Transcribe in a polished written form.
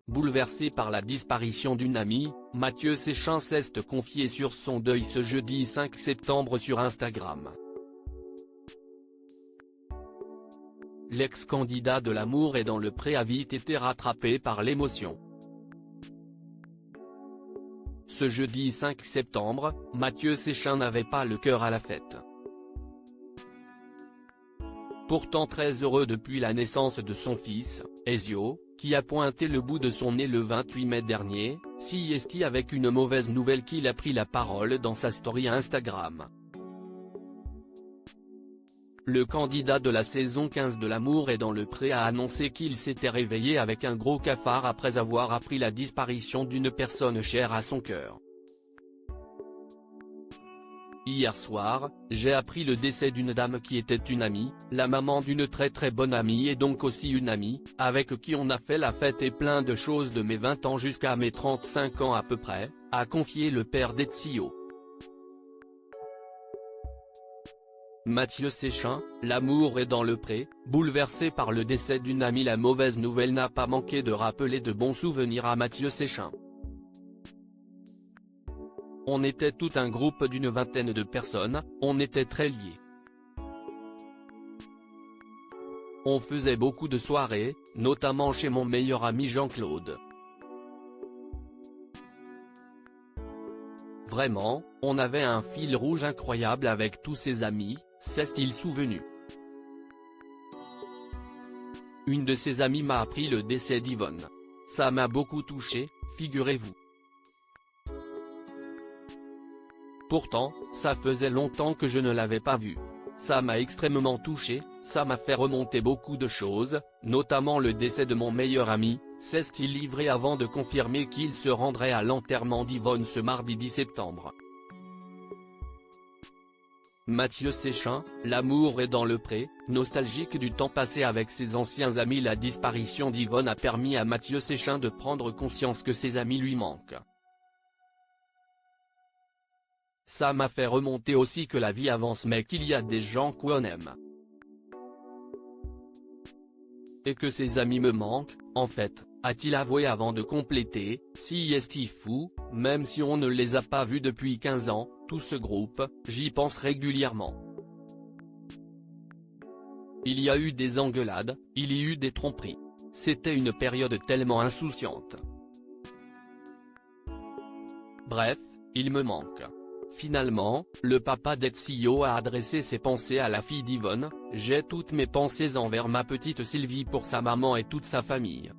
bouleversé par la disparition d'une amie, Mathieu Séchin s'est confié sur son deuil ce jeudi 5 septembre sur Instagram. L'ex-candidat de L'amour est dans le pré a vite été rattrapé par l'émotion. Ce jeudi 5 septembre, Mathieu Séchin n'avait pas le cœur à la fête. Pourtant très heureux depuis la naissance de son fils, Ezio, qui a pointé le bout de son nez le 28 mai dernier, s'y est avec une mauvaise nouvelle qu'il a pris la parole dans sa story Instagram. Le candidat de la saison 15 de L'amour est dans le pré a annoncé qu'il s'était réveillé avec un gros cafard après avoir appris la disparition d'une personne chère à son cœur. Hier soir, j'ai appris le décès d'une dame qui était une amie, la maman d'une très bonne amie et donc aussi une amie, avec qui on a fait la fête et plein de choses de mes 20 ans jusqu'à mes 35 ans à peu près, a confié le père d'Ezio. Mathieu Séchin, L'amour est dans le pré, bouleversé par le décès d'une amie. La mauvaise nouvelle n'a pas manqué de rappeler de bons souvenirs à Mathieu Séchin. On était tout un groupe d'une vingtaine de personnes, on était très liés. On faisait beaucoup de soirées, notamment chez mon meilleur ami Jean-Claude. Vraiment, on avait un fil rouge incroyable avec tous ses amis, s'est-il souvenu. Une de ses amies m'a appris le décès d'Yvonne. Ça m'a beaucoup touché, figurez-vous. Pourtant, ça faisait longtemps que je ne l'avais pas vue. Ça m'a extrêmement touché, ça m'a fait remonter beaucoup de choses, notamment le décès de mon meilleur ami, s'est-il livré avant de confirmer qu'il se rendrait à l'enterrement d'Yvonne ce mardi 10 septembre. Mathieu Séchin, L'amour est dans le pré, nostalgique du temps passé avec ses anciens amis. La disparition d'Yvonne a permis à Mathieu Séchin de prendre conscience que ses amis lui manquent. Ça m'a fait remonter aussi que la vie avance mais qu'il y a des gens qu'on aime. Et que ses amis me manquent, en fait, a-t-il avoué avant de compléter, si est fou, même si on ne les a pas vus depuis 15 ans, tout ce groupe, j'y pense régulièrement. Il y a eu des engueulades, il y a eu des tromperies. C'était une période tellement insouciante. Bref, il me manque. Finalement, le papa d'Ezio a adressé ses pensées à la fille d'Yvonne, j'ai toutes mes pensées envers ma petite Sylvie pour sa maman et toute sa famille.